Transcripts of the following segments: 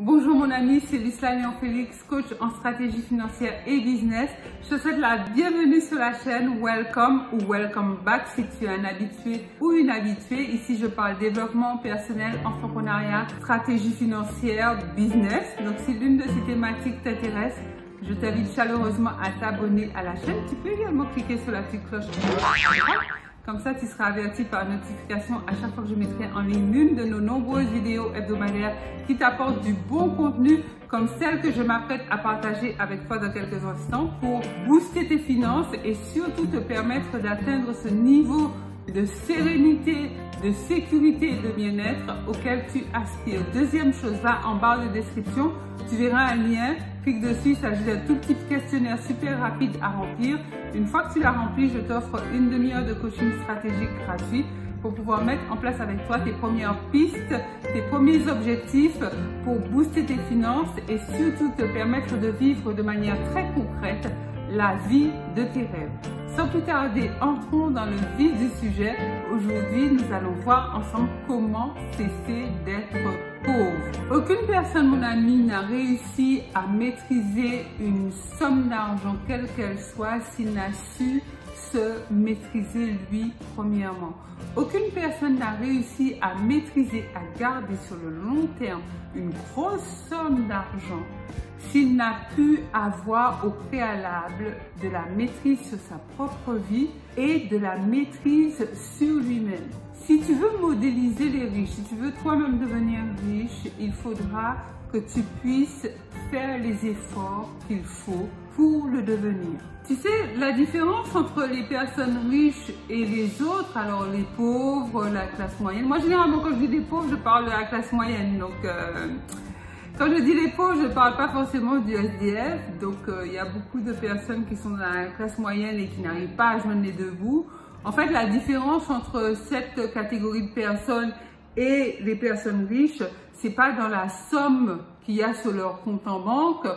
Bonjour mon ami, c'est Lucia Léon Félix, coach en stratégie financière et business. Je te souhaite la bienvenue sur la chaîne. Welcome ou welcome back si tu es un habitué ou une habituée. Ici, je parle développement personnel, entrepreneuriat, stratégie financière, business. Donc, si l'une de ces thématiques t'intéresse, je t'invite chaleureusement à t'abonner à la chaîne. Tu peux également cliquer sur la petite cloche. Comme ça, tu seras averti par notification à chaque fois que je mettrai en ligne l'une de nos nombreuses vidéos hebdomadaires qui t'apportent du bon contenu comme celle que je m'apprête à partager avec toi dans quelques instants pour booster tes finances et surtout te permettre d'atteindre ce niveau de sérénité, de sécurité et de bien-être auquel tu aspires. Deuxième chose, va en barre de description, tu verras un lien, clique dessus, il s'agit d'un tout petit questionnaire super rapide à remplir. Une fois que tu l'as rempli, je t'offre une demi-heure de coaching stratégique gratuit pour pouvoir mettre en place avec toi tes premières pistes, tes premiers objectifs pour booster tes finances et surtout te permettre de vivre de manière très concrète la vie de tes rêves. Sans plus tarder, entrons dans le vif du sujet. Aujourd'hui, nous allons voir ensemble comment cesser d'être pauvre. Aucune personne, mon ami, n'a réussi à maîtriser une somme d'argent, quelle qu'elle soit, s'il n'a su se maîtriser lui premièrement. Aucune personne n'a réussi à maîtriser, à garder sur le long terme une grosse somme d'argent s'il n'a pu avoir au préalable de la maîtrise sur sa propre vie et de la maîtrise sur lui-même. Si tu veux modéliser les riches, si tu veux toi-même devenir riche, il faudra que tu puisses faire les efforts qu'il faut pour le devenir. Tu sais, la différence entre les personnes riches et les autres, alors les pauvres, la classe moyenne. Moi, généralement, quand je dis les pauvres, je parle de la classe moyenne. Donc, quand je dis les pauvres, je ne parle pas forcément du SDF. Donc, il y a beaucoup de personnes qui sont dans la classe moyenne et qui n'arrivent pas à joindre les deux bouts. En fait, la différence entre cette catégorie de personnes et les personnes riches, c'est pas dans la somme qu'il y a sur leur compte en banque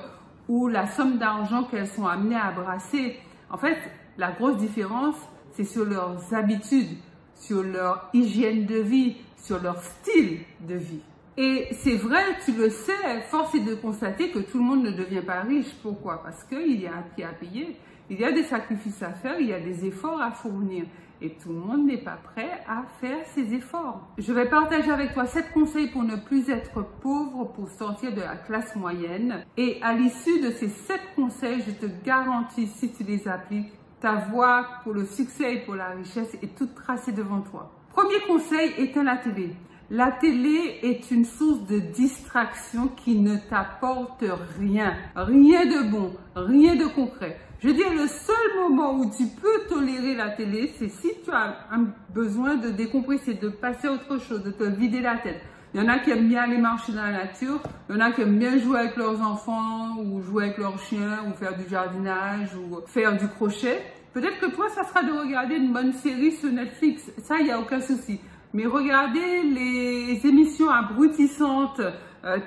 ou la somme d'argent qu'elles sont amenées à brasser. En fait, la grosse différence, c'est sur leurs habitudes, sur leur hygiène de vie, sur leur style de vie. Et c'est vrai, tu le sais, force est de constater que tout le monde ne devient pas riche. Pourquoi? Parce qu'il y a un prix à payer, il y a des sacrifices à faire, il y a des efforts à fournir. Et tout le monde n'est pas prêt à faire ces efforts. Je vais partager avec toi 7 conseils pour ne plus être pauvre, pour sortir de la classe moyenne. Et à l'issue de ces 7 conseils, je te garantis, si tu les appliques, ta voie pour le succès et pour la richesse est toute tracée devant toi. Premier conseil, éteins la télé. La télé est une source de distraction qui ne t'apporte rien. Rien de bon, rien de concret. Je veux dire, le seul moment où tu peux tolérer la télé, c'est si tu as un besoin de décompresser, de passer à autre chose, de te vider la tête. Il y en a qui aiment bien aller marcher dans la nature, il y en a qui aiment bien jouer avec leurs enfants, ou jouer avec leurs chiens, ou faire du jardinage, ou faire du crochet. Peut-être que toi, ça sera de regarder une bonne série sur Netflix. Ça, il n'y a aucun souci. Mais regardez les émissions abrutissantes,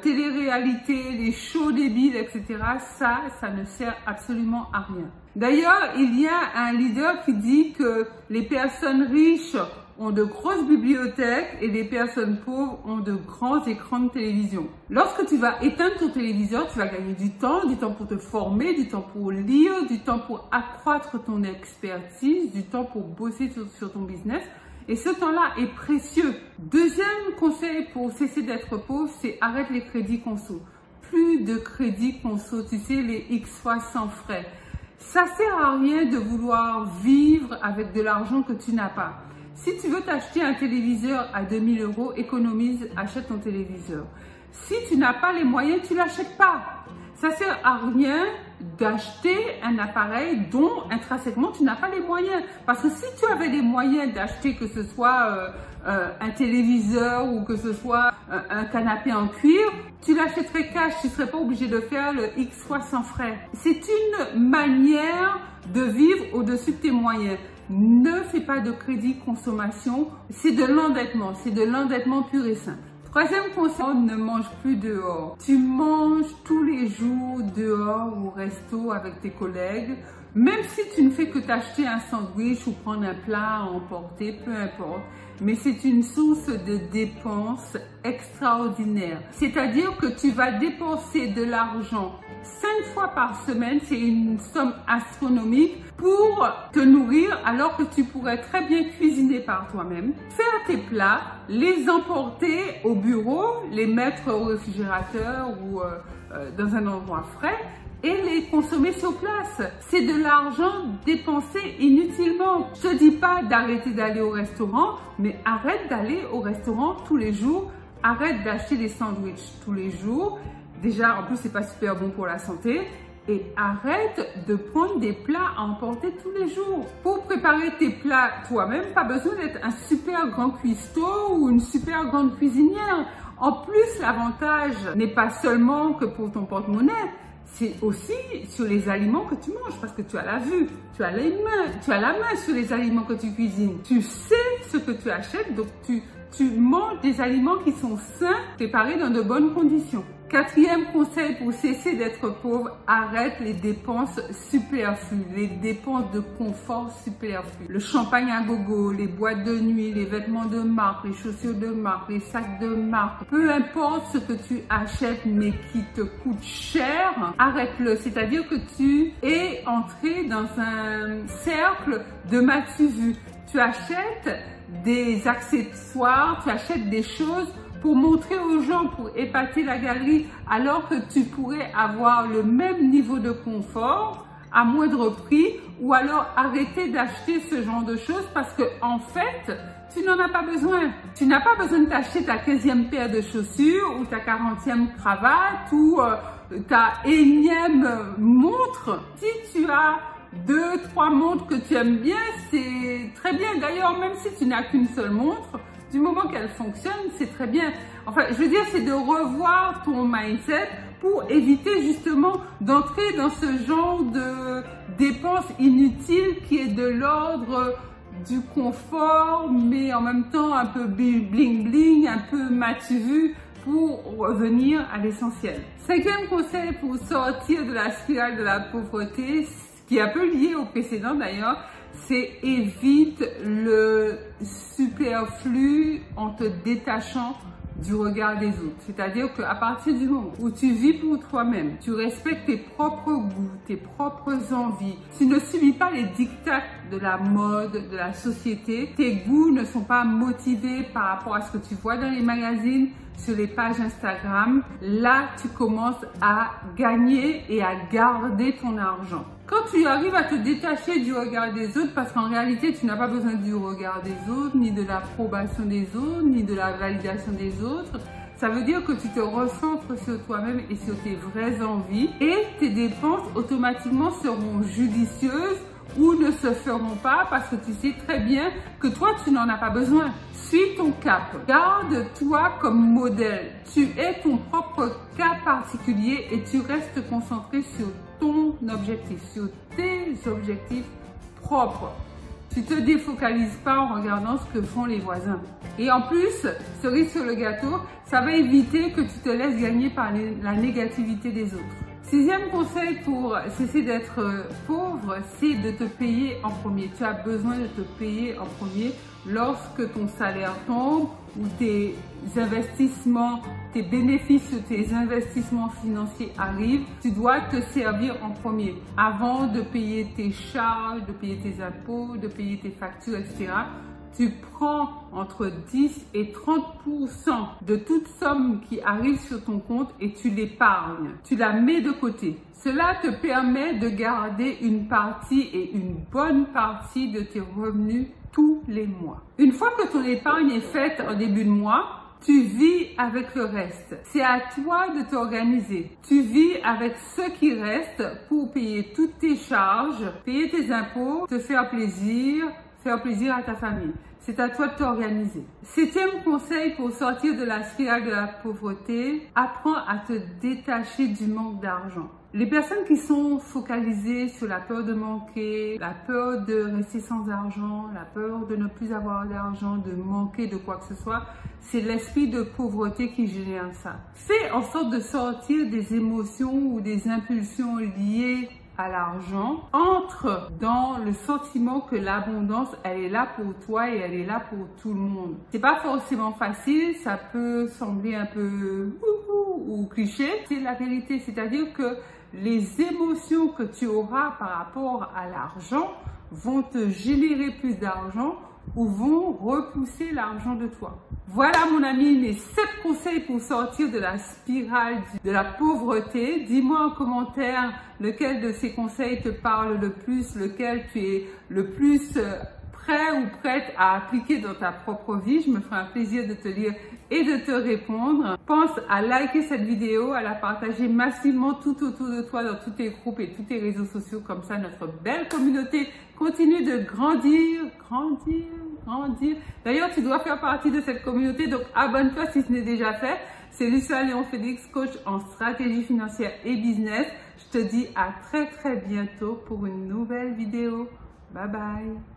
télé-réalité, les shows débiles, etc. Ça ne sert absolument à rien. D'ailleurs, il y a un leader qui dit que les personnes riches ont de grosses bibliothèques et les personnes pauvres ont de grands écrans de télévision. Lorsque tu vas éteindre ton téléviseur, tu vas gagner du temps pour te former, du temps pour lire, du temps pour accroître ton expertise, du temps pour bosser sur ton business. Et ce temps-là est précieux. Deuxième conseil pour cesser d'être pauvre, c'est arrête les crédits conso. Plus de crédits conso, tu sais, les X fois sans frais. Ça sert à rien de vouloir vivre avec de l'argent que tu n'as pas. Si tu veux t'acheter un téléviseur à 2000 €, économise, achète ton téléviseur. Si tu n'as pas les moyens, tu l'achètes pas. Ça sert à rien d'acheter un appareil dont intrinsèquement tu n'as pas les moyens. Parce que si tu avais les moyens d'acheter que ce soit un téléviseur ou que ce soit un canapé en cuir, tu l'achèterais cash, tu ne serais pas obligé de faire le X fois sans frais. C'est une manière de vivre au-dessus de tes moyens. Ne fais pas de crédit consommation, c'est de l'endettement pur et simple. Troisième conseil, ne mange plus dehors. Tu manges tous les jours dehors ou au resto avec tes collègues. Même si tu ne fais que t'acheter un sandwich ou prendre un plat à emporter, peu importe. mais c'est une source de dépenses extraordinaire. C'est-à-dire que tu vas dépenser de l'argent 5 fois par semaine, c'est une somme astronomique pour te nourrir alors que tu pourrais très bien cuisiner par toi-même, faire tes plats, les emporter au bureau, les mettre au réfrigérateur ou dans un endroit frais et les consommer sur place. C'est de l'argent dépensé inutilement. Je te dis pas d'arrêter d'aller au restaurant, mais arrête d'aller au restaurant tous les jours. Arrête d'acheter des sandwichs tous les jours. Déjà, en plus, c'est pas super bon pour la santé. Et arrête de prendre des plats à emporter tous les jours. Pour préparer tes plats toi-même, pas besoin d'être un super grand cuistot ou une super grande cuisinière. En plus, l'avantage n'est pas seulement que pour ton porte-monnaie, c'est aussi sur les aliments que tu manges parce que tu as la vue, tu as la main sur les aliments que tu cuisines. Tu sais ce que tu achètes, donc tu manges des aliments qui sont sains, préparés dans de bonnes conditions. 4e conseil pour cesser d'être pauvre, arrête les dépenses superflues, les dépenses de confort superflues. Le champagne à gogo, les boîtes de nuit, les vêtements de marque, les chaussures de marque, les sacs de marque. Peu importe ce que tu achètes mais qui te coûte cher, arrête-le. C'est-à-dire que tu es entré dans un cercle de m'as-tu vu. Tu achètes des accessoires, tu achètes des choses pour montrer aux gens, pour épater la galerie, alors que tu pourrais avoir le même niveau de confort à moindre prix, ou alors arrêter d'acheter ce genre de choses parce que en fait, tu n'en as pas besoin. Tu n'as pas besoin de t'acheter ta 15e paire de chaussures ou ta 40e cravate ou ta énième montre. Si tu as 2, 3 montres que tu aimes bien, c'est très bien. D'ailleurs, même si tu n'as qu'une seule montre, du moment qu'elle fonctionne, c'est très bien. Enfin, je veux dire, c'est de revoir ton mindset pour éviter justement d'entrer dans ce genre de dépenses inutiles qui est de l'ordre du confort, mais en même temps un peu bling bling, un peu m'as-tu vu, pour revenir à l'essentiel. 5e conseil pour sortir de la spirale de la pauvreté, qui est un peu lié au précédent d'ailleurs, c'est évite le superflu en te détachant du regard des autres. C'est-à-dire qu'à partir du moment où tu vis pour toi-même, tu respectes tes propres goûts, tes propres envies, tu ne subis pas les dictats de la mode, de la société, tes goûts ne sont pas motivés par rapport à ce que tu vois dans les magazines, sur les pages Instagram, là tu commences à gagner et à garder ton argent. Quand tu arrives à te détacher du regard des autres, parce qu'en réalité tu n'as pas besoin du regard des autres, ni de l'approbation des autres, ni de la validation des autres, ça veut dire que tu te recentres sur toi-même et sur tes vraies envies et tes dépenses automatiquement seront judicieuses ou ne se feront pas parce que tu sais très bien que toi tu n'en as pas besoin. Suis ton cap, garde-toi comme modèle. Tu es ton propre cas particulier et tu restes concentré sur ton objectif, sur tes objectifs propres. Tu te défocalises pas en regardant ce que font les voisins. Et en plus, cerise sur le gâteau, ça va éviter que tu te laisses gagner par la négativité des autres. 6e conseil pour cesser d'être pauvre, c'est de te payer en premier. Tu as besoin de te payer en premier lorsque ton salaire tombe ou tes investissements, tes bénéfices sur tes investissements financiers arrivent. Tu dois te servir en premier avant de payer tes charges, de payer tes impôts, de payer tes factures, etc. Tu prends entre 10 et 30% de toute somme qui arrive sur ton compte et tu l'épargnes. Tu la mets de côté. Cela te permet de garder une partie et une bonne partie de tes revenus tous les mois. Une fois que ton épargne est faite en début de mois, tu vis avec le reste. C'est à toi de t'organiser. Tu vis avec ce qui reste pour payer toutes tes charges, payer tes impôts, te faire plaisir à ta famille. C'est à toi de t'organiser. 7e conseil pour sortir de la spirale de la pauvreté, apprends à te détacher du manque d'argent. Les personnes qui sont focalisées sur la peur de manquer, la peur de rester sans argent, la peur de ne plus avoir d'argent, de manquer de quoi que ce soit, c'est l'esprit de pauvreté qui génère ça. Fais en sorte de sortir des émotions ou des impulsions liées à l'argent, entre dans le sentiment que l'abondance, elle est là pour toi et elle est là pour tout le monde. C'est pas forcément facile, ça peut sembler un peu ou cliché. C'est la vérité, c'est-à-dire que les émotions que tu auras par rapport à l'argent vont te générer plus d'argent ou vont repousser l'argent de toi. Voilà mon ami, mes 7 conseils pour sortir de la spirale de la pauvreté. Dis-moi en commentaire lequel de ces conseils te parle le plus, lequel tu es le plus prêt ou prête à appliquer dans ta propre vie. Je me ferai un plaisir de te lire et de te répondre. Pense à liker cette vidéo, à la partager massivement tout autour de toi dans tous tes groupes et tous tes réseaux sociaux. Comme ça, notre belle communauté continue de grandir. D'ailleurs, tu dois faire partie de cette communauté, donc abonne-toi si ce n'est déjà fait. C'est Lucia Léon Félix, coach en stratégie financière et business. Je te dis à très bientôt pour une nouvelle vidéo. Bye bye.